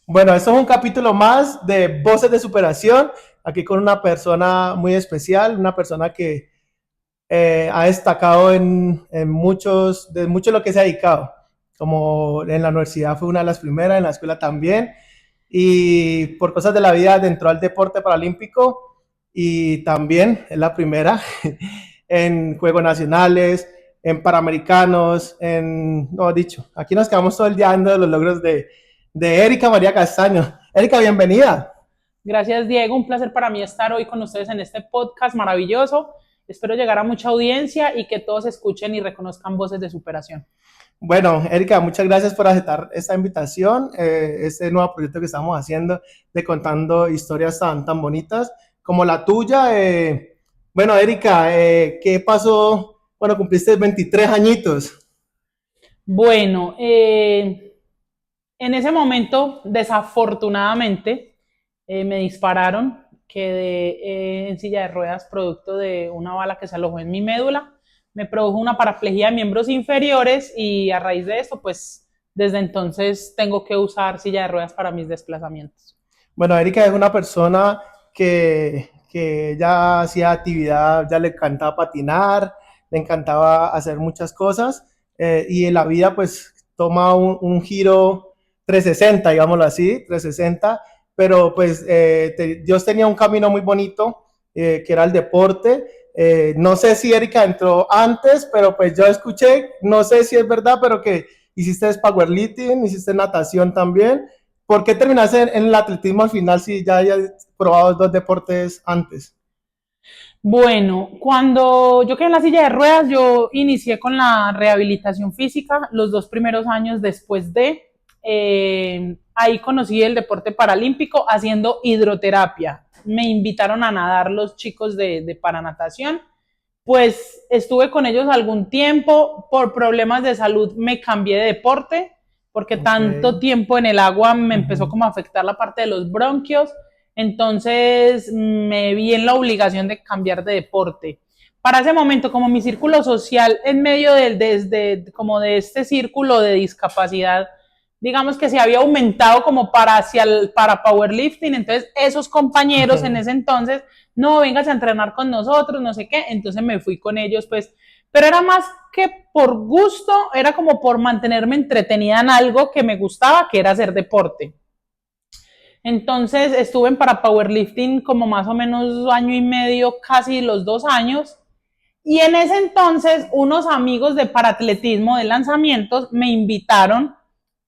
Bueno, esto es un capítulo más de Voces de Superación, aquí con una persona muy especial, una persona que ha destacado en mucho de lo que se ha dedicado, como en la universidad fue una de las primeras, en la escuela también, y por cosas de la vida entró al deporte paralímpico y también es la primera en Juegos Nacionales, en Panamericanos, no dicho, aquí nos quedamos todo el día dando los logros de Erika María Castaño. Erika, bienvenida. Gracias, Diego. Un placer para mí estar hoy con ustedes en este podcast maravilloso. Espero llegar a mucha audiencia y que todos escuchen y reconozcan voces de superación. Bueno, Erika, muchas gracias por aceptar esta invitación, este nuevo proyecto que estamos haciendo de contando historias tan bonitas como la tuya. Bueno, Erika, ¿qué pasó cuando cumpliste 23 añitos? Bueno, en ese momento, desafortunadamente, me dispararon, quedé en silla de ruedas producto de una bala que se alojó en mi médula, me produjo una paraplegia de miembros inferiores y a raíz de esto, pues desde entonces tengo que usar silla de ruedas para mis desplazamientos. Bueno, Erika es una persona que ya hacía actividad, ya le encantaba patinar, le encantaba hacer muchas cosas y en la vida pues toma un giro 360, digámoslo así, 360, pero pues Dios tenía un camino muy bonito que era el deporte. No sé si Erika entró antes, pero pues yo escuché, no sé si es verdad, pero que hiciste powerlifting, hiciste natación también. ¿Por qué terminaste en el atletismo al final si ya hayas probado dos deportes antes? Bueno, cuando yo quedé en la silla de ruedas, yo inicié con la rehabilitación física los 2 primeros años después de, ahí conocí el deporte paralímpico haciendo hidroterapia. Me invitaron a nadar los chicos de paranatación, pues estuve con ellos algún tiempo, por problemas de salud me cambié de deporte, porque Ok. tanto tiempo en el agua me empezó Ujú. como a afectar la parte de los bronquios, entonces me vi en la obligación de cambiar de deporte. Para ese momento, como mi círculo social en medio como de este círculo de discapacidad, digamos que se había aumentado como para powerlifting, entonces esos compañeros en ese entonces, no, vengas a entrenar con nosotros, no sé qué, entonces me fui con ellos, pues, pero era más que por gusto, era como por mantenerme entretenida en algo que me gustaba, que era hacer deporte. Entonces estuve en para powerlifting como más o menos año y medio, casi los 2 años. Y en ese entonces, unos amigos de paratletismo de lanzamientos me invitaron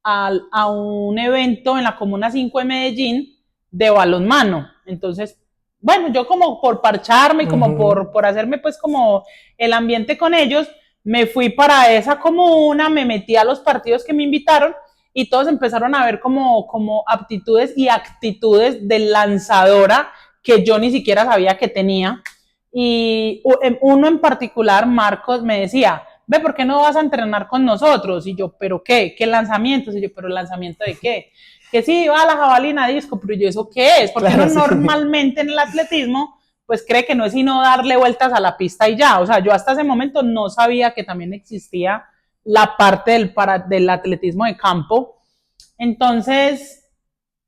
a un evento en la Comuna 5 de Medellín de balonmano. Entonces, bueno, yo como por parcharme, como Ujú. por hacerme pues como el ambiente con ellos, me fui para esa comuna, me metí a los partidos que me invitaron y todos empezaron a ver como aptitudes y actitudes de lanzadora que yo ni siquiera sabía que tenía. Y uno en particular, Marcos, me decía, ve, ¿por qué no vas a entrenar con nosotros? Y yo, ¿pero qué? ¿Qué lanzamientos? Y yo, ¿pero lanzamiento de qué? Que sí, va a la jabalina disco, pero yo, ¿eso qué es? Porque uno Claro, sí. normalmente en el atletismo, pues cree que no es sino darle vueltas a la pista y ya. O sea, yo hasta ese momento no sabía que también existía la parte del atletismo de campo. Entonces,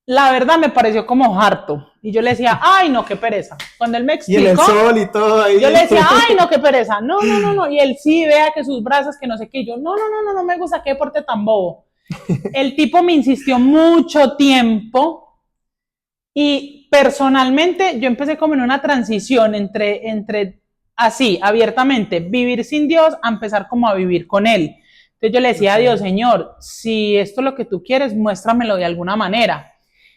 la verdad me pareció como harto. Y yo le decía, ay, no, qué pereza. Cuando él me Y en el explicó, sol y todo yo le ahí. decía, ay, no, qué pereza. No, no, no, no. Y él sí, vea que sus brazos, que no sé qué. Y yo, no, no, no, no, no me gusta, qué deporte tan bobo. El tipo me insistió mucho tiempo y personalmente yo empecé como en una transición entre así, abiertamente, vivir sin Dios a empezar como a vivir con Él. Entonces yo le decía a Dios, Ok. Señor, si esto es lo que tú quieres, muéstramelo de alguna manera.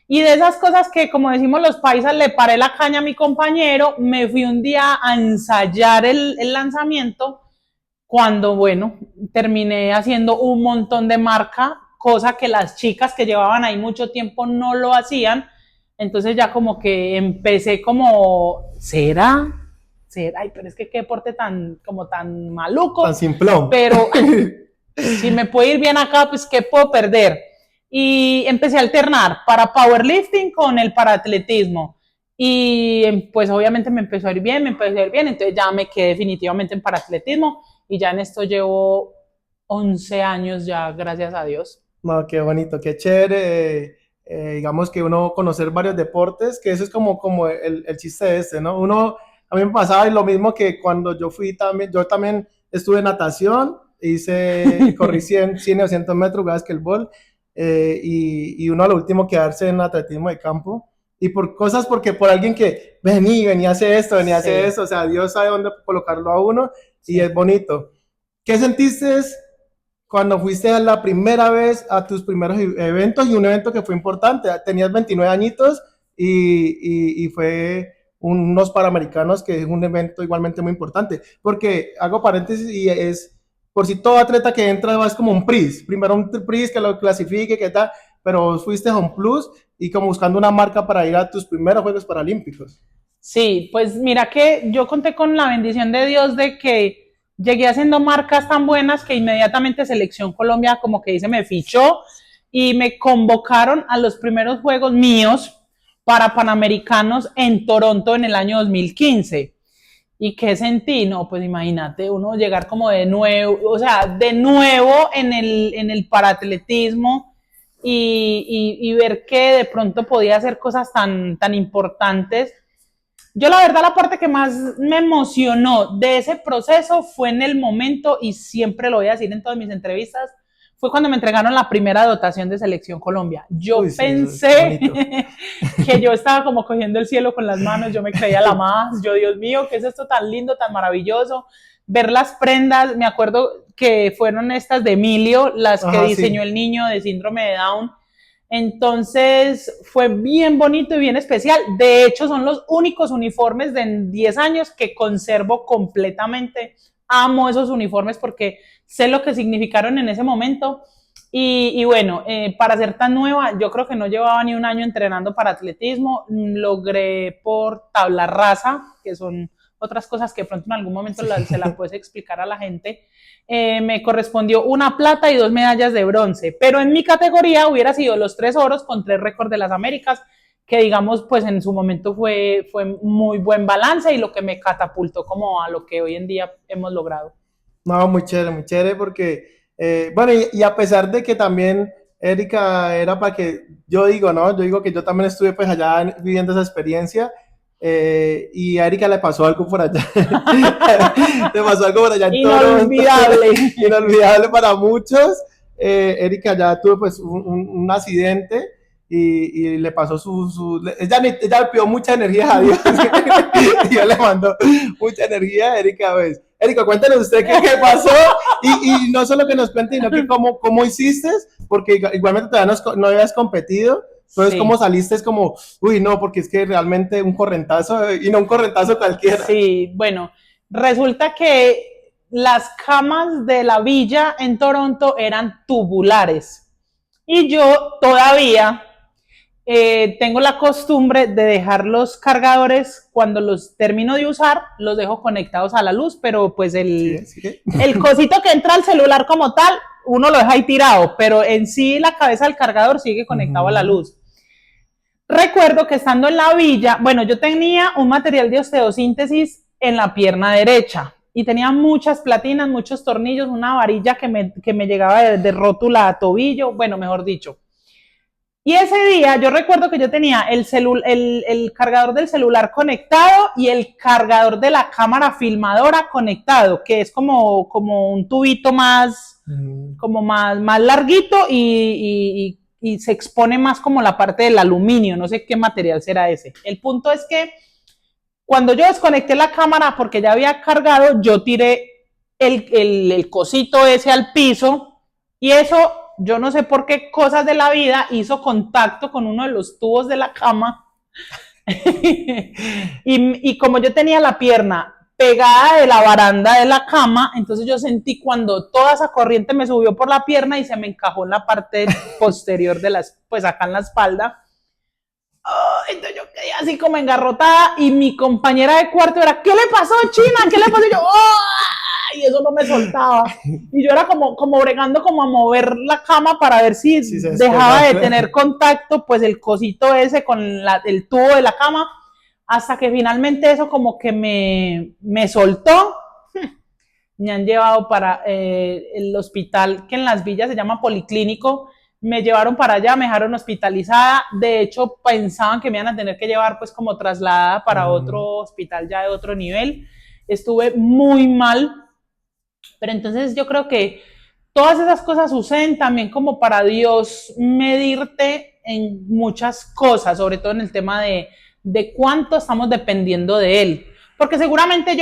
Y de esas cosas que, como decimos los paisas, le paré la caña a mi compañero, me fui un día a ensayar el lanzamiento cuando, bueno, terminé haciendo un montón de marca, cosa que las chicas que llevaban ahí mucho tiempo no lo hacían. Entonces ya como que empecé como, ¿será? ¿Será? Ay, pero es que qué deporte tan, como tan Tan maluco, simplón. pero si me puede ir bien acá, pues ¿qué puedo perder? Y empecé a alternar para powerlifting con el paratletismo. Y pues obviamente me empezó a ir bien, me empezó a ir bien, entonces ya me quedé definitivamente en paratletismo y ya en esto llevo 11 años ya, gracias a Dios. No, qué bonito, qué chévere. digamos que uno conocer varios deportes, que eso es como el chiste de este, ¿no? Uno, a mí me pasaba lo mismo que cuando yo también estuve en natación, corrí 100 o 200 metros, básquetbol, y uno a lo último quedarse en atletismo de campo, y porque por alguien que venía a hacer esto, venía a hacer Sí, esto, o sea, Dios sabe dónde colocarlo a uno, y sí. es bonito. ¿Qué sentiste cuando fuiste a la primera vez a tus primeros eventos y un evento que fue importante? Tenías 29 añitos y fue unos Panamericanos, que es un evento igualmente muy importante, porque hago paréntesis y es, por si todo atleta que entra es como un PRIS, primero un PRIS que lo clasifique, que tal, pero fuiste a un Plus y como buscando una marca para ir a tus primeros Juegos Paralímpicos. Sí, pues mira que yo conté con la bendición de Dios de que llegué haciendo marcas tan buenas que inmediatamente Selección Colombia, como que dice, me fichó y me convocaron a los primeros juegos míos para Panamericanos en Toronto en el año 2015. ¿Y qué sentí? No, pues imagínate, uno llegar como de nuevo, o sea, de nuevo en el paratletismo y ver que de pronto podía hacer cosas tan importantes. Yo la verdad la parte que más me emocionó de ese proceso fue en el momento, y siempre lo voy a decir en todas mis entrevistas, fue cuando me entregaron la primera dotación de Selección Colombia. Uy, Yo sí, eso es pensé bonito. que yo estaba como cogiendo el cielo con las manos, yo me creía la más, yo Dios mío, ¿qué es esto tan lindo, tan maravilloso? Ver las prendas, me acuerdo que fueron estas de Emilio, las que Ajá, diseñó sí. el niño de síndrome de Down. Entonces fue bien bonito y bien especial. De hecho, son los únicos uniformes de 10 años que conservo completamente. Amo esos uniformes porque sé lo que significaron en ese momento. Y bueno, para ser tan nueva, yo creo que no llevaba ni un año entrenando para atletismo. Logré por tabla rasa, que son otras cosas que de pronto en algún momento Sí. se la puedes explicar a la gente. Me correspondió una plata y 2 medallas de bronce, pero en mi categoría hubiera sido los 3 oros con 3 récords de las Américas, que digamos, pues en su momento fue muy buen balance y lo que me catapultó como a lo que hoy en día hemos logrado. No, muy chévere porque, bueno, y a pesar de que también Erika era para que, yo digo, ¿no? Yo digo que yo también estuve pues allá viviendo esa experiencia, y a Erika le pasó algo por allá. Le pasó algo por allá en Toronto, Inolvidable. inolvidable para muchos. Erika ya tuvo pues un accidente y le pasó ella le pidió mucha energía a Dios. Y Dios le mandó mucha energía a Erika, pues. Erika, cuéntanos usted qué pasó y no solo que nos cuente, sino que cómo hiciste, porque igualmente todavía no habías competido, entonces cómo Sí, saliste es como, uy, no, porque es que realmente un correntazo, y no un correntazo cualquiera. sí, bueno, resulta que las camas de la villa en Toronto eran tubulares y yo todavía tengo la costumbre de dejar los cargadores, cuando los termino de usar, los dejo conectados a la luz, pero pues Sí, sí. el cosito que entra al celular como tal, uno lo deja ahí tirado, pero en sí la cabeza del cargador sigue Uh conectado a la -huh. luz. Recuerdo que estando en la villa, bueno, yo tenía un material de osteosíntesis en la pierna derecha y tenía muchas platinas, muchos tornillos, una varilla que me llegaba de rótula a tobillo, bueno, mejor dicho. Y ese día yo recuerdo que yo tenía el cargador del celular conectado y el cargador de la cámara filmadora conectado, que es como un tubito más, como más larguito y se expone más como la parte del aluminio, no sé qué material será ese. El punto es que cuando yo desconecté la cámara porque ya había cargado, yo tiré el cosito ese al piso y eso, yo no sé por qué cosas de la vida, hizo contacto con uno de los tubos de la cama. Y como yo tenía la pierna pegada de la baranda de la cama, entonces yo sentí cuando toda esa corriente me subió por la pierna y se me encajó en la parte posterior pues acá en la espalda. Oh, entonces yo quedé así como engarrotada y mi compañera de cuarto era, ¿qué le pasó, China? ¿Qué le pasó? Y yo, ¡oh! Y eso no me soltaba. Y yo era como bregando como a mover la cama para ver si Sí, se dejaba despega. de tener contacto, pues el cosito ese con el tubo de la cama, hasta que finalmente eso como que me soltó. Me han llevado para el hospital que en Las Villas se llama Policlínico, me llevaron para allá, me dejaron hospitalizada, de hecho pensaban que me iban a tener que llevar pues como trasladada para otro hospital ya de otro nivel, estuve muy mal, pero entonces yo creo que todas esas cosas suceden también como para Dios medirte en muchas cosas, sobre todo en el tema de cuánto estamos dependiendo de Él. Porque seguramente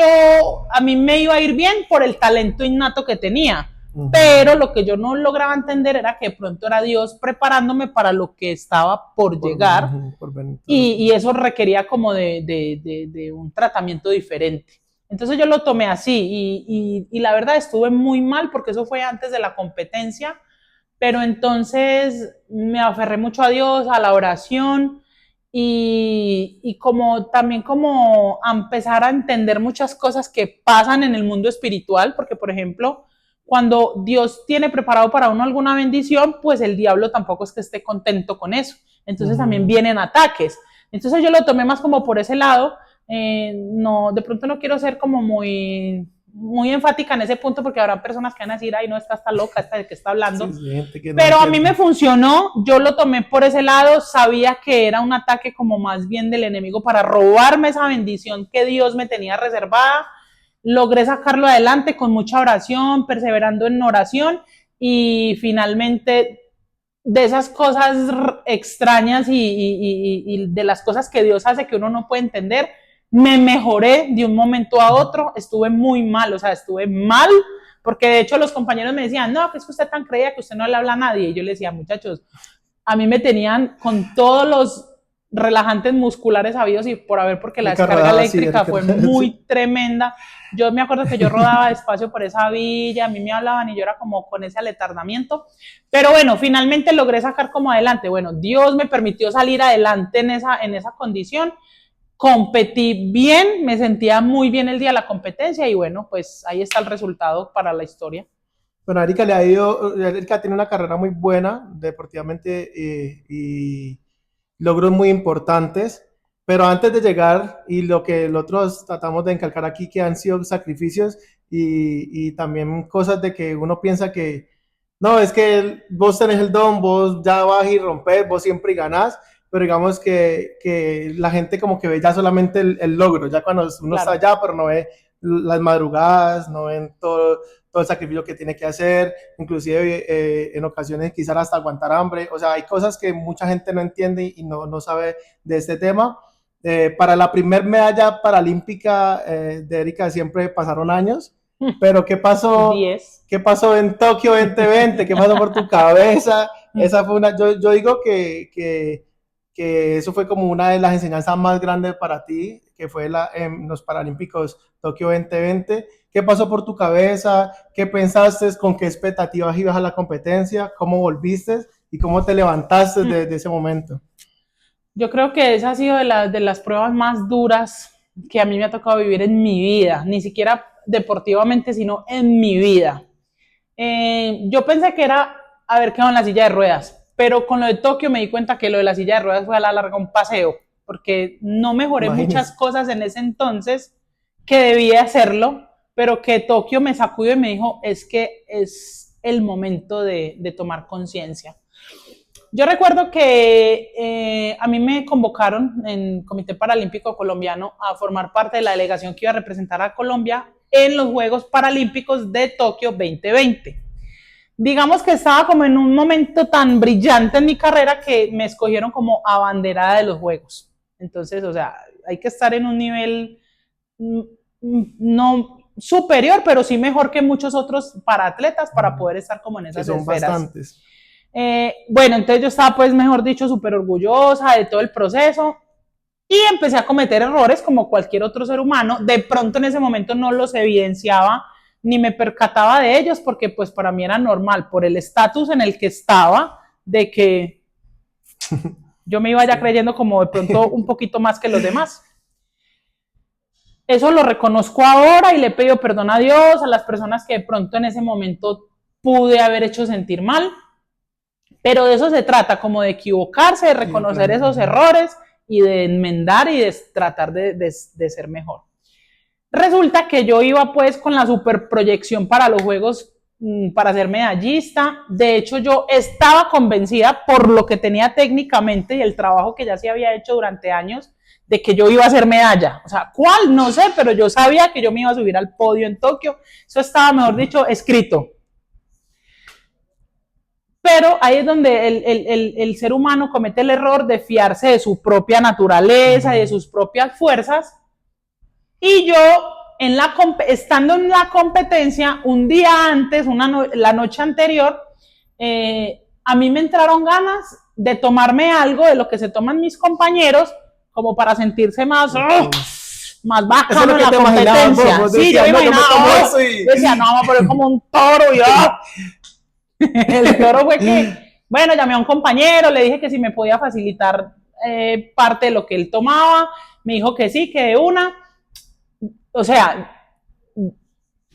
a mí me iba a ir bien por el talento innato que tenía, pero lo que yo no lograba entender era que de pronto era Dios preparándome para lo que estaba por llegar, y eso requería como de un tratamiento diferente. Entonces yo lo tomé así y la verdad estuve muy mal porque eso fue antes de la competencia, pero entonces me aferré mucho a Dios, a la oración y como también como a empezar a entender muchas cosas que pasan en el mundo espiritual, porque por ejemplo, cuando Dios tiene preparado para uno alguna bendición, pues el diablo tampoco es que esté contento con eso. Entonces también vienen ataques. Entonces yo lo tomé más como por ese lado. No, de pronto no quiero ser como muy enfática en ese punto porque habrá personas que van a decir, ay, no, está loca, esta de que está hablando. Sí, que no pero entiende. A mí me funcionó, yo lo tomé por ese lado, sabía que era un ataque como más bien del enemigo para robarme esa bendición que Dios me tenía reservada. Logré sacarlo adelante con mucha oración, perseverando en oración y finalmente de esas cosas extrañas y de las cosas que Dios hace que uno no puede entender, me mejoré de un momento a otro, estuve muy mal, o sea, estuve mal, porque de hecho los compañeros me decían, no, que es que usted tan creía que usted no le habla a nadie, y yo les decía, muchachos, a mí me tenían con todos los relajantes musculares habidos y por haber, porque la descarga eléctrica fue muy tremenda. Yo me acuerdo que yo rodaba despacio por esa villa, a mí me hablaban y yo era como con ese aletardamiento, pero bueno, finalmente logré sacar como adelante. Bueno, Dios me permitió salir adelante en esa condición, competí bien, me sentía muy bien el día de la competencia y bueno, pues ahí está el resultado para la historia. Bueno, Erika tiene una carrera muy buena deportivamente y logros muy importantes, pero antes de llegar, y lo que nosotros tratamos de encalcar aquí, que han sido sacrificios y también cosas de que uno piensa que, no, es que vos tenés el don, vos ya vas y rompes, vos siempre ganás, pero digamos que la gente como que ve ya solamente el logro, ya cuando uno está allá, pero no ve las madrugadas, no ven todo el sacrificio que tiene que hacer, inclusive en ocasiones quizás hasta aguantar hambre, o sea, hay cosas que mucha gente no entiende y no sabe de este tema. Para la primer medalla paralímpica de Erika siempre pasaron años, pero ¿qué pasó? 10. ¿Qué pasó en Tokio 2020? ¿Qué pasó por tu cabeza? Esa fue yo digo que eso fue como una de las enseñanzas más grandes para ti, que fue en los Paralímpicos Tokio 2020. ¿Qué pasó por tu cabeza? ¿Qué pensaste? ¿Con qué expectativas ibas a la competencia? ¿Cómo volviste? ¿Y cómo te levantaste de ese momento? Yo creo que esa ha sido de las pruebas más duras que a mí me ha tocado vivir en mi vida, ni siquiera deportivamente, sino en mi vida. Yo pensé que era haber quedado en la silla de ruedas, pero con lo de Tokio me di cuenta que lo de la silla de ruedas fue a la larga un paseo, porque no mejoré muchas cosas en ese entonces que debía hacerlo, pero que Tokio me sacudió y me dijo, es que es el momento de tomar conciencia. Yo recuerdo que a mí me convocaron en Comité Paralímpico Colombiano a formar parte de la delegación que iba a representar a Colombia en los Juegos Paralímpicos de Tokio 2020. Digamos que estaba como en un momento tan brillante en mi carrera que me escogieron como abanderada de los Juegos. Entonces, o sea, hay que estar en un nivel no superior, pero sí mejor que muchos otros paratletas para poder estar como en esas esferas. Son bastantes. Bueno, entonces yo estaba pues, mejor dicho, súper orgullosa de todo el proceso y empecé a cometer errores como cualquier otro ser humano. De pronto en ese momento no los evidenciaba ni me percataba de ellos porque pues para mí era normal por el estatus en el que estaba de que yo me iba ya creyendo como de pronto un poquito más que los demás. Eso lo reconozco ahora y le pido perdón a Dios, a las personas que de pronto en ese momento pude haber hecho sentir mal. Pero de eso se trata, como de equivocarse, de reconocer esos errores y de enmendar y de tratar de ser mejor. Resulta que yo iba pues con la super proyección para los Juegos para ser medallista. De hecho, yo estaba convencida por lo que tenía técnicamente y el trabajo que ya se había hecho durante años de que yo iba a hacer medalla. O sea, ¿cuál? No sé, pero yo sabía que yo me iba a subir al podio en Tokio. Eso estaba, mejor dicho, escrito. Pero ahí es donde el ser humano comete el error de fiarse de su propia naturaleza, de sus propias fuerzas. Y yo, estando en la competencia, un día antes, la noche anterior, a mí me entraron ganas de tomarme algo de lo que se toman mis compañeros, como para sentirse más, más bacano en la competencia. Sí, yo me imaginaba, decía, no, vamos a poner como un toro, y el toro fue que, bueno, llamé a un compañero, le dije que si me podía facilitar parte de lo que él tomaba, me dijo que sí, que de una. O sea,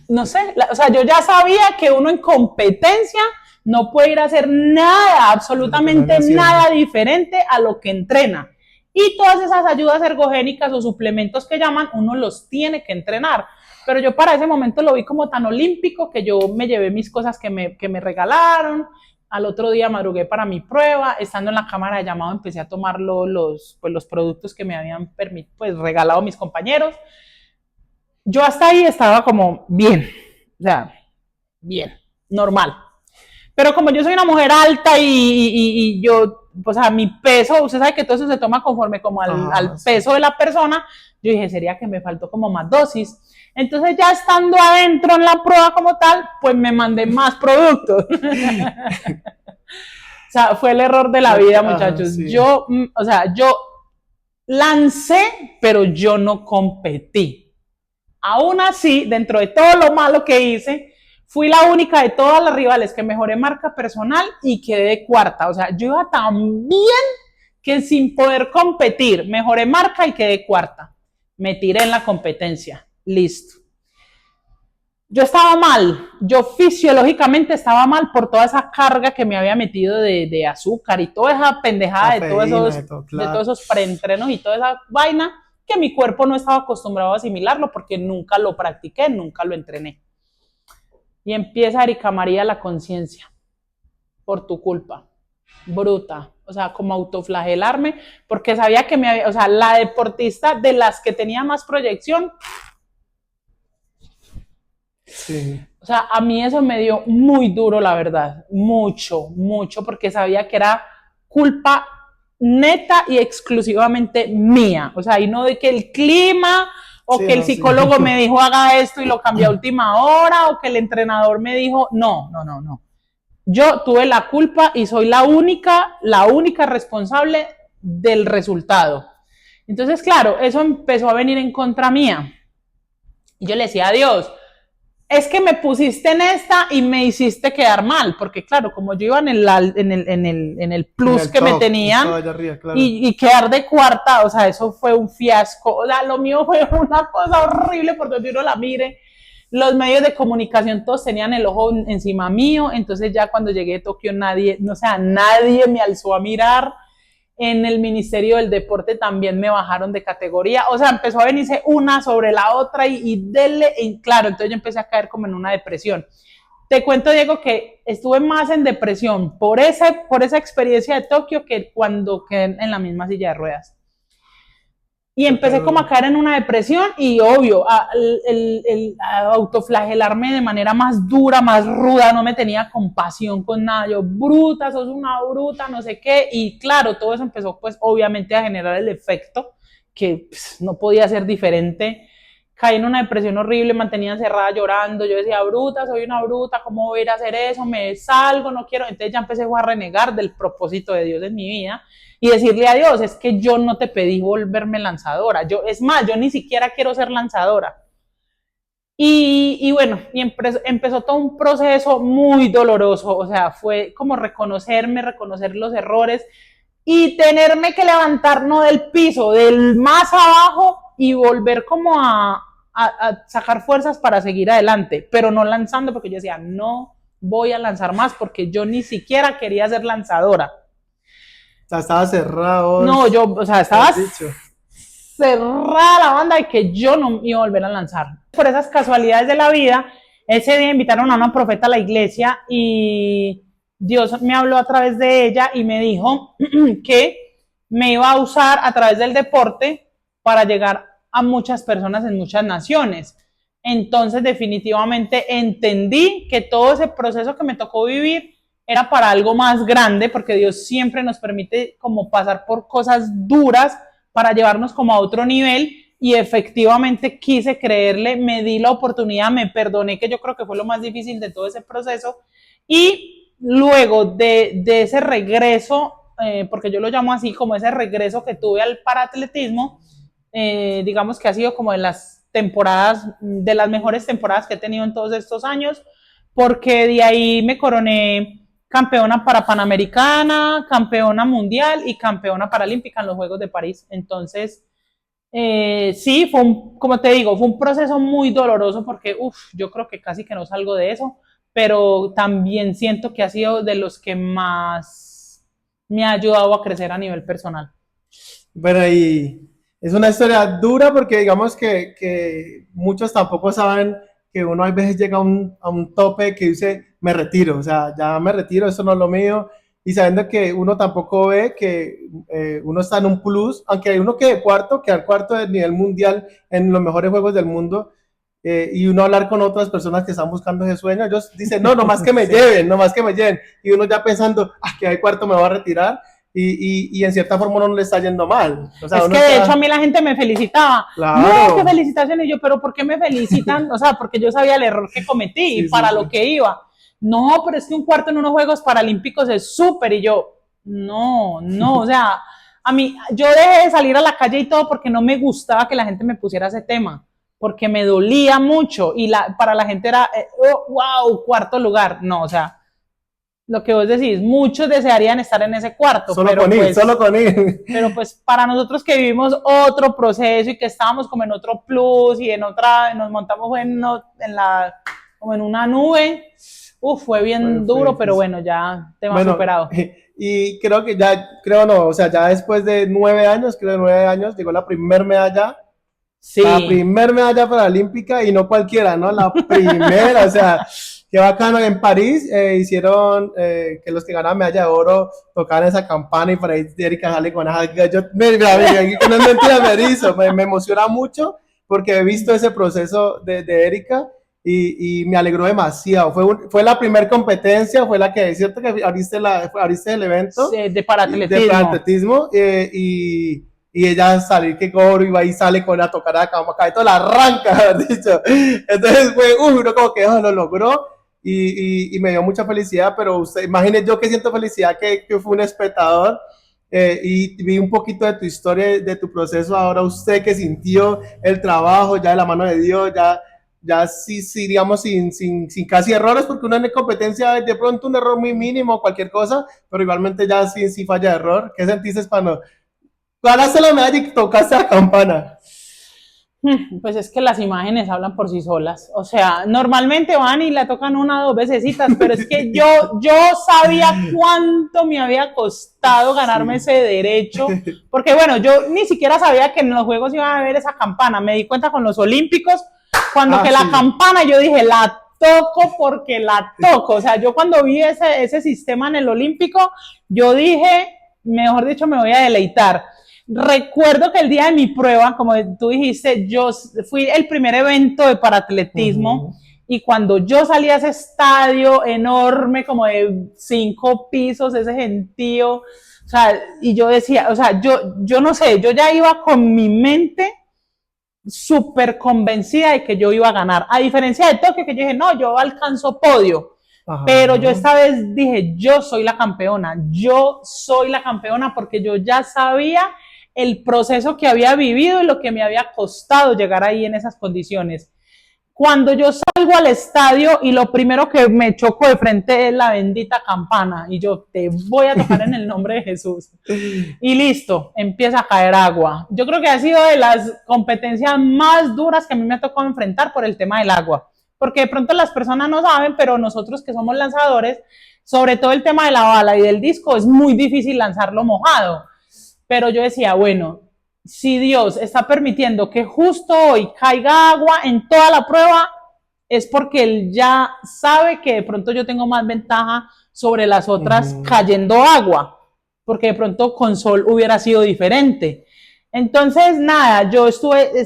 no sé, o sea, yo ya sabía que uno en competencia no puede ir a hacer nada, absolutamente nada diferente a lo que entrena. Y todas esas ayudas ergogénicas o suplementos que llaman, uno los tiene que entrenar. Pero yo para ese momento lo vi como tan olímpico que yo me llevé mis cosas que me regalaron. Al otro día madrugué para mi prueba, estando en la cámara de llamado empecé a tomar los productos que me habían regalado mis compañeros. Yo hasta ahí estaba como bien, o sea, bien, normal. Pero como yo soy una mujer alta y yo, o sea, mi peso, usted sabe que todo eso se toma conforme como al peso de la persona, yo dije, sería que me faltó como más dosis. Entonces ya estando adentro en la prueba como tal, pues me mandé más productos. O sea, fue el error de la vida, muchachos. Sí. Yo lancé, pero yo no competí. Aún así, dentro de todo lo malo que hice, fui la única de todas las rivales que mejoré marca personal y quedé de cuarta. O sea, yo iba tan bien que sin poder competir, mejoré marca y quedé cuarta. Me tiré en la competencia. Listo. Yo estaba mal, yo fisiológicamente estaba mal por toda esa carga que me había metido de azúcar y toda esa pendejada de todos esos preentrenos y toda esa vaina que mi cuerpo no estaba acostumbrado a asimilarlo porque nunca lo practiqué, nunca lo entrené. Y empieza Erika María la conciencia, por tu culpa, bruta, o sea, como autoflagelarme, porque sabía que o sea, la deportista de las que tenía más proyección, sí. O sea, a mí eso me dio muy duro, la verdad, mucho, porque sabía que era culpa neta y exclusivamente mía, o sea, y no de que el clima o sí, que el psicólogo me dijo haga esto y lo cambié a última hora o que el entrenador me dijo no. Yo tuve la culpa y soy la única responsable del resultado. Entonces, claro, eso empezó a venir en contra mía. Y yo le decía a Dios, es que me pusiste en esta y me hiciste quedar mal, porque claro, como yo iba en el plus que me tenían arriba, claro. y quedar de cuarta, o sea, eso fue un fiasco, o sea, lo mío fue una cosa horrible por donde uno la mire. Los medios de comunicación todos tenían el ojo encima mío, entonces ya cuando llegué a Tokio nadie me alzó a mirar. En el Ministerio del Deporte también me bajaron de categoría, o sea, empezó a venirse una sobre la otra y claro, entonces yo empecé a caer como en una depresión. Te cuento, Diego, que estuve más en depresión por esa experiencia de Tokio que cuando quedé en la misma silla de ruedas. Y empecé como a caer en una depresión y obvio, a autoflagelarme de manera más dura, más ruda, no me tenía compasión con nada, yo bruta, sos una bruta, no sé qué, y claro, todo eso empezó pues obviamente a generar el efecto que no podía ser diferente. Caí en una depresión horrible, mantenía encerrada llorando, yo decía, bruta, soy una bruta, ¿cómo voy a ir a hacer eso? Me salgo, no quiero, entonces ya empecé a renegar del propósito de Dios en mi vida y decirle a Dios, es que yo no te pedí volverme lanzadora, es más, yo ni siquiera quiero ser lanzadora. Y bueno, empezó todo un proceso muy doloroso, o sea, fue como reconocer los errores y tenerme que levantar no del piso, del más abajo y volver como a sacar fuerzas para seguir adelante, pero no lanzando porque yo decía, no voy a lanzar más porque yo ni siquiera quería ser lanzadora. O sea, estaba cerrado. No, estaba cerrada la banda de que yo no iba a volver a lanzar. Por esas casualidades de la vida, Ese día invitaron a una profeta a la iglesia y Dios me habló a través de ella y me dijo que me iba a usar a través del deporte para llegar a muchas personas en muchas naciones. Entonces definitivamente entendí que todo ese proceso que me tocó vivir era para algo más grande, porque Dios siempre nos permite como pasar por cosas duras para llevarnos como a otro nivel, y efectivamente quise creerle, me di la oportunidad, me perdoné, que yo creo que fue lo más difícil de todo ese proceso, y luego de ese regreso, porque yo lo llamo así, como ese regreso que tuve al paratletismo, digamos que ha sido como de las temporadas, de las mejores temporadas que he tenido en todos estos años, porque de ahí me coroné campeona para Panamericana, campeona mundial y campeona paralímpica en los Juegos de París. Entonces, sí, como te digo, fue un proceso muy doloroso porque, yo creo que casi que no salgo de eso, pero también siento que ha sido de los que más me ha ayudado a crecer a nivel personal. Bueno, y es una historia dura porque digamos que muchos tampoco saben que uno a veces llega a un tope que dice, me retiro, o sea, ya me retiro, eso no es lo mío, y sabiendo que uno tampoco ve que uno está en un plus, aunque uno quedar cuarto del nivel mundial en los mejores juegos del mundo, y uno hablar con otras personas que están buscando ese sueño, ellos dicen, no, nomás que me lleven, nomás que me lleven, y uno ya pensando, que hay cuarto me va a retirar, y en cierta forma uno no le está yendo mal. O sea, es que de hecho a mí la gente me felicitaba. Claro. No, qué felicitaciones. Y yo, pero ¿por qué me felicitan? O sea, porque yo sabía el error que cometí sí, y para lo que iba. No, pero es que un cuarto en unos Juegos Paralímpicos es súper. Y yo, no, o sea, a mí, yo dejé de salir a la calle y todo porque no me gustaba que la gente me pusiera ese tema, porque me dolía mucho y para la gente era, wow, cuarto lugar. No, o sea, lo que vos decís, muchos desearían estar en ese cuarto. Solo con ir. Pero pues para nosotros que vivimos otro proceso y que estábamos como en otro plus y en otra, nos montamos como en una nube, fue bien duro, pero bueno, ya tema superado. Y creo no, o sea, ya después de 9 años, llegó la primera medalla. Sí. La primera medalla paralímpica y no cualquiera, ¿no? La primera, o sea, qué bacano. En París hicieron que los que ganaban medalla de oro tocaran esa campana y por ahí Erika sale con esa. No es mentira, me emociona mucho porque he visto ese proceso de Erika y me alegró demasiado. Fue la primera competencia, fue la que es cierto que abriste el evento sí, de paratletismo. Y ella salir que coro y va y sale con la tocada de acá, toda la arranca, dicho. Entonces fue, uno como que lo logró y me dio mucha felicidad, pero usted, imagine yo que siento felicidad que fue un espectador y vi un poquito de tu historia, de tu proceso, ahora usted que sintió el trabajo ya de la mano de Dios, ya sí, digamos, sin casi errores, porque uno en competencia de pronto un error muy mínimo, cualquier cosa, pero igualmente ya sí falla de error. ¿Qué sentiste, Pano? Ganaste la medalla y tocaste la campana. Pues es que las imágenes hablan por sí solas. O sea, normalmente van y la tocan una o dos vecesitas, pero es que yo sabía cuánto me había costado ganarme ese derecho, porque bueno, yo ni siquiera sabía que en los Juegos iban a ver esa campana. Me di cuenta con los Olímpicos, cuando que la campana yo dije, la toco porque la toco. O sea, yo cuando vi ese sistema en el Olímpico, yo dije, mejor dicho, me voy a deleitar. Recuerdo que el día de mi prueba, como tú dijiste, yo fui el primer evento de paratletismo y cuando yo salí a ese estadio enorme, como de 5 pisos, ese gentío, o sea, y yo decía, o sea, yo no sé, yo ya iba con mi mente súper convencida de que yo iba a ganar, a diferencia de Tokio, que yo dije, no, yo alcanzo podio. Pero yo esta vez dije, yo soy la campeona porque yo ya sabía el proceso que había vivido y lo que me había costado llegar ahí en esas condiciones. Cuando yo salgo al estadio y lo primero que me choco de frente es la bendita campana y yo te voy a tocar en el nombre de Jesús. Y listo, empieza a caer agua. Yo creo que ha sido de las competencias más duras que a mí me ha tocado enfrentar por el tema del agua. Porque de pronto las personas no saben, pero nosotros que somos lanzadores, sobre todo el tema de la bala y del disco, es muy difícil lanzarlo mojado. Pero yo decía, bueno, si Dios está permitiendo que justo hoy caiga agua en toda la prueba, es porque él ya sabe que de pronto yo tengo más ventaja sobre las otras cayendo agua, porque de pronto con sol hubiera sido diferente. Entonces, nada, yo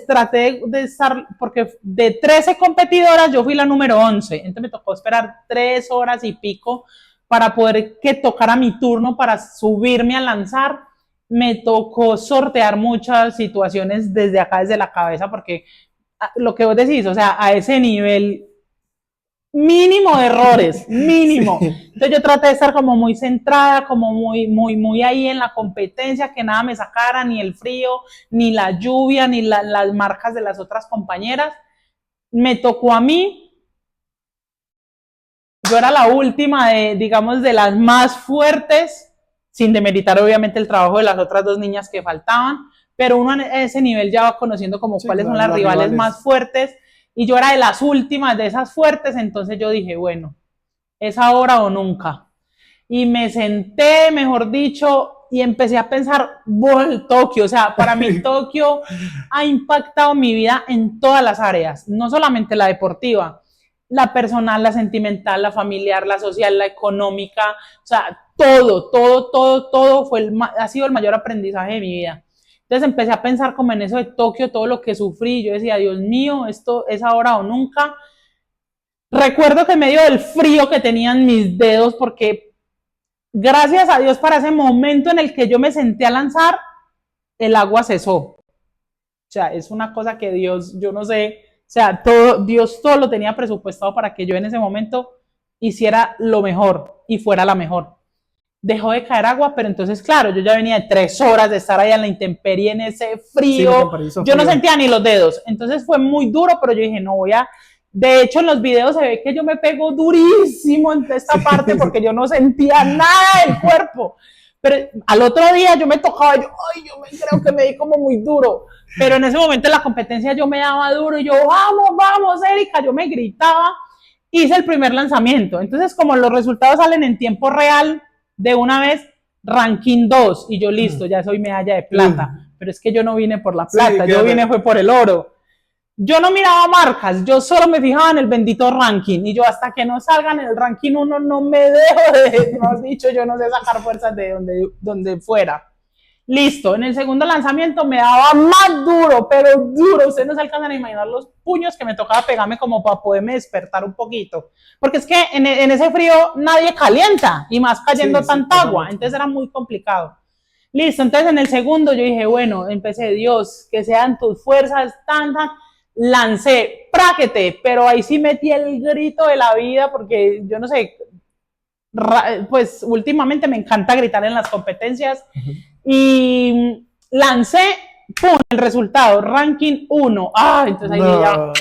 traté de estar, porque de 13 competidoras yo fui la número 11, entonces me tocó esperar 3 horas y pico para poder que tocara mi turno para subirme a lanzar. Me tocó sortear muchas situaciones desde acá, desde la cabeza, porque lo que vos decís, o sea, a ese nivel mínimo de errores, mínimo. Entonces yo traté de estar como muy centrada, como muy ahí en la competencia, que nada me sacara, ni el frío, ni la lluvia, ni las marcas de las otras compañeras. Me tocó a mí, yo era la última digamos, de las más fuertes, sin demeritar obviamente el trabajo de las otras 2 niñas que faltaban, pero uno en ese nivel ya va conociendo como cuáles son las rivales más fuertes, y yo era de las últimas de esas fuertes, entonces yo dije, bueno, es ahora o nunca. Y me senté, mejor dicho, y empecé a pensar, Tokio, o sea, para mí Tokio ha impactado mi vida en todas las áreas, no solamente la deportiva, la personal, la sentimental, la familiar, la social, la económica, o sea, todo ha sido el mayor aprendizaje de mi vida. Entonces empecé a pensar como en eso de Tokio, todo lo que sufrí, yo decía, Dios mío, esto es ahora o nunca. Recuerdo que en medio del frío que tenían mis dedos, porque gracias a Dios para ese momento en el que yo me senté a lanzar, el agua cesó. O sea, es una cosa que Dios, yo no sé, o sea, Dios todo lo tenía presupuestado para que yo en ese momento hiciera lo mejor y fuera la mejor. Dejó de caer agua, pero entonces, claro, yo ya venía de 3 horas de estar allá en la intemperie, en ese frío, sí, yo no sentía ni los dedos, entonces fue muy duro, pero yo dije, no voy a, de hecho en los videos se ve que yo me pego durísimo en esta parte porque yo no sentía nada del cuerpo, pero al otro día yo me tocaba, yo creo que me di como muy duro, pero en ese momento en la competencia yo me daba duro y yo, vamos, Erika, yo me gritaba, hice el primer lanzamiento, entonces como los resultados salen en tiempo real, de una vez, ranking 2, y yo listo, ya soy medalla de plata, pero es que yo no vine por la plata, yo vine fue por el oro. Yo no miraba marcas, yo solo me fijaba en el bendito ranking, y yo hasta que no salga en el ranking 1 no me dejo de, no has dicho, yo no sé sacar fuerzas de donde fuera. Listo, en el segundo lanzamiento me daba más duro, pero duro, ustedes no se alcanzan a imaginar los puños que me tocaba pegarme como para poderme despertar un poquito, porque es que en ese frío nadie calienta, y más cayendo tanta agua, entonces era muy complicado. Listo, entonces en el segundo yo dije, bueno, empecé, Dios, que sean tus fuerzas, lancé, práquete, pero ahí sí metí el grito de la vida, porque yo no sé, pues últimamente me encanta gritar en las competencias, y lancé, ¡pum!, el resultado, ranking 1. Entonces ahí ya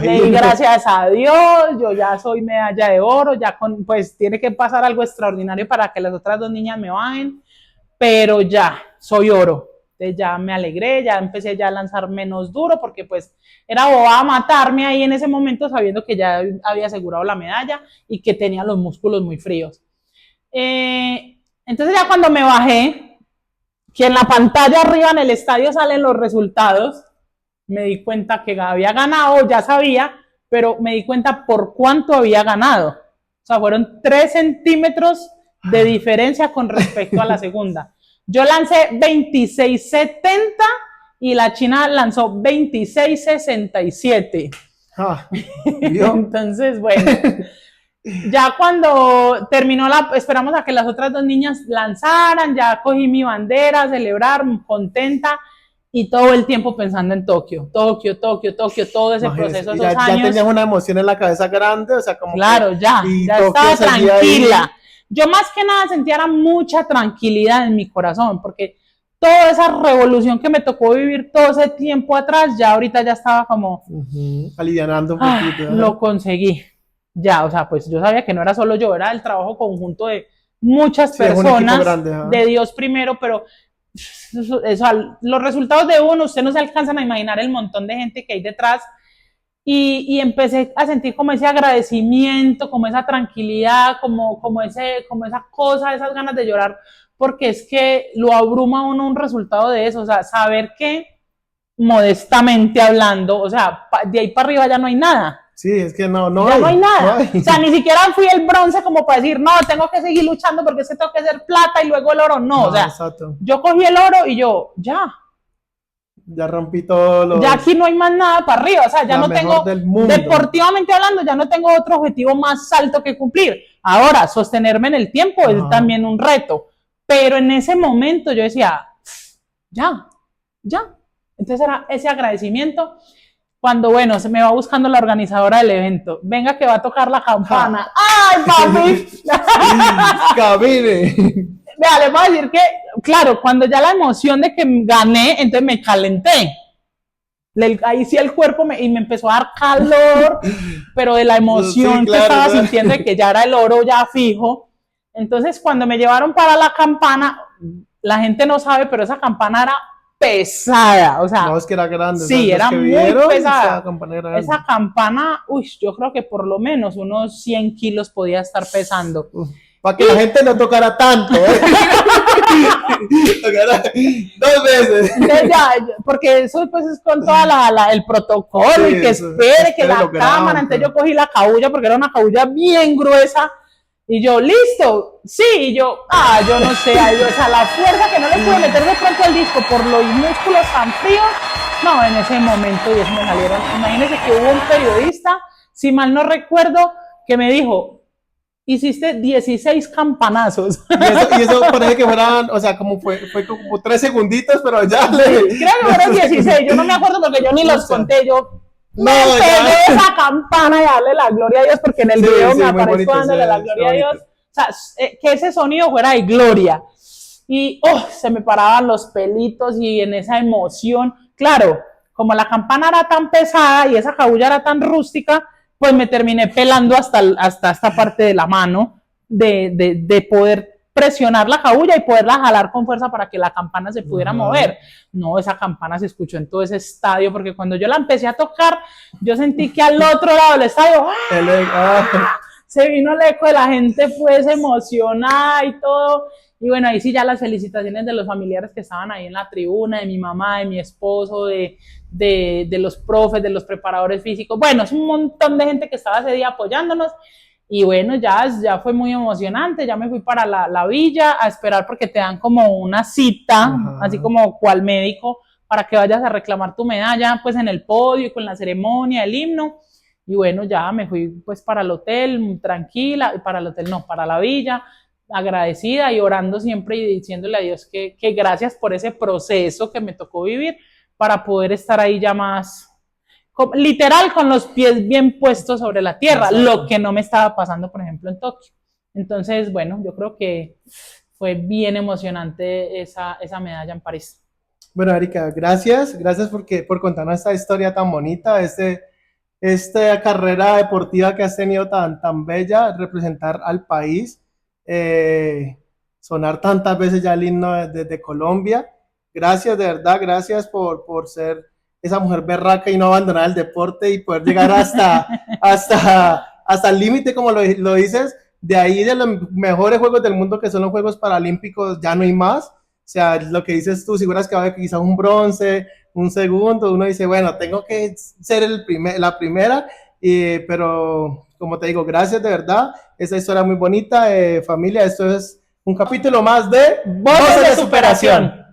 le di gracias a Dios, yo ya soy medalla de oro, ya pues tiene que pasar algo extraordinario para que las otras 2 niñas me bajen, pero ya soy oro. Entonces ya me alegré, ya empecé ya a lanzar menos duro, porque pues era bobada matarme ahí en ese momento sabiendo que ya había asegurado la medalla y que tenía los músculos muy fríos. Entonces ya cuando me bajé, que en la pantalla arriba en el estadio salen los resultados, me di cuenta que había ganado, ya sabía, pero me di cuenta por cuánto había ganado. O sea, fueron 3 centímetros de diferencia con respecto a la segunda. Yo lancé 26.70 y la China lanzó 26.67. Entonces, bueno, ya cuando terminó esperamos a que las otras 2 niñas lanzaran, ya cogí mi bandera a celebrar, contenta, y todo el tiempo pensando en Tokio, todo ese proceso, esos años. Ya tenías una emoción en la cabeza grande, o sea, como claro, que, ya estaba tranquila. Yo más que nada sentía mucha tranquilidad en mi corazón, porque toda esa revolución que me tocó vivir todo ese tiempo atrás, ya ahorita ya estaba como alivianando un poquito. Lo conseguí. Ya, o sea, pues yo sabía que no era solo yo, era el trabajo conjunto de muchas personas, grande, de Dios primero, pero los resultados de uno, ustedes no se alcanzan a imaginar el montón de gente que hay detrás, y empecé a sentir como ese agradecimiento, como esa tranquilidad, como esa cosa, esas ganas de llorar, porque es que lo abruma a uno un resultado de eso, o sea, saber que modestamente hablando, o sea, de ahí para arriba ya no hay nada. Sí, es que no ya hay, no hay nada. no hay. O sea, ni siquiera fui el bronce como para decir, no, tengo que seguir luchando porque es que tengo que ser plata y luego el oro. No, o sea, exacto. yo cogí el oro y yo, Ya rompí todos los... ya aquí no hay más nada para arriba. O sea, ya no tengo, deportivamente hablando, ya no tengo otro objetivo más alto que cumplir. Ahora, sostenerme en el tiempo es también un reto. Pero en ese momento yo decía, ya. Entonces era ese agradecimiento. Cuando, bueno, se me va buscando la organizadora del evento. Venga que va a tocar la campana. ¡Ay, papi! ¡Camine! Vea, les voy a decir que, claro, cuando ya la emoción de que gané, entonces me calenté. Ahí sí el cuerpo me empezó a dar calor, pero de la emoción sí, claro, que estaba sintiendo de que ya era el oro ya fijo. Entonces, cuando me llevaron para la campana, la gente no sabe, pero esa campana era pesada, o sea, no, es que era grande, sí, era muy pesada. Esa campana, uy, yo creo que por lo menos unos 100 kilos podía estar pesando. Para que la gente no tocara tanto, tocara 2 veces. Entonces ya, porque eso pues es con toda el protocolo, sí, y que espere que la cámara, entonces yo cogí la cabulla porque era una cabulla bien gruesa. Y yo, listo, sí, y yo no sé, o sea, la fuerza que no le pude meter de pronto al disco por los músculos tan fríos, no, en ese momento y eso me salieron. Imagínense que hubo un periodista, si mal no recuerdo, que me dijo, hiciste 16 campanazos. Y eso parece que fueran, o sea, como fue como 3 segunditos, pero ya le... Creo que fueron 16, yo no me acuerdo porque yo ni los conté, yo... Me pegué esa campana y darle la gloria a Dios, porque en el video me aparezco dándole la gloria a Dios. O sea, que ese sonido fuera de gloria. Y se me paraban los pelitos y en esa emoción. Claro, como la campana era tan pesada y esa cabulla era tan rústica, pues me terminé pelando hasta esta parte de la mano de poder presionar la cabulla y poderla jalar con fuerza para que la campana se pudiera mover. No, esa campana se escuchó en todo ese estadio, porque cuando yo la empecé a tocar, yo sentí que al otro lado del estadio se vino el eco de la gente, pues emocionada y todo. Y bueno, ahí sí ya las felicitaciones de los familiares que estaban ahí en la tribuna, de mi mamá, de mi esposo, de los profes, de los preparadores físicos. Bueno, es un montón de gente que estaba ese día apoyándonos. Y bueno, ya fue muy emocionante, ya me fui para la villa a esperar porque te dan como una cita, así como cual médico, para que vayas a reclamar tu medalla, pues en el podio, con la ceremonia, el himno. Y bueno, ya me fui pues para el hotel, tranquila, para la villa, agradecida y orando siempre y diciéndole a Dios que gracias por ese proceso que me tocó vivir para poder estar ahí ya más... literal con los pies bien puestos sobre la tierra, lo que no me estaba pasando, por ejemplo, en Tokio. Entonces, bueno, yo creo que fue bien emocionante esa medalla en París. Bueno, Erika, gracias por contarnos esta historia tan bonita, esta carrera deportiva que has tenido tan bella, representar al país, sonar tantas veces ya el himno de Colombia. Gracias, de verdad, gracias por ser esa mujer berraca y no abandonar el deporte y poder llegar hasta el límite, como lo dices, de ahí de los mejores Juegos del Mundo que son los Juegos Paralímpicos, ya no hay más. O sea, lo que dices tú, seguras que va a haber quizás un bronce, un segundo, uno dice, bueno, tengo que ser la primera, pero como te digo, gracias de verdad, esa historia muy bonita, familia, esto es un capítulo más de Voces de Superación.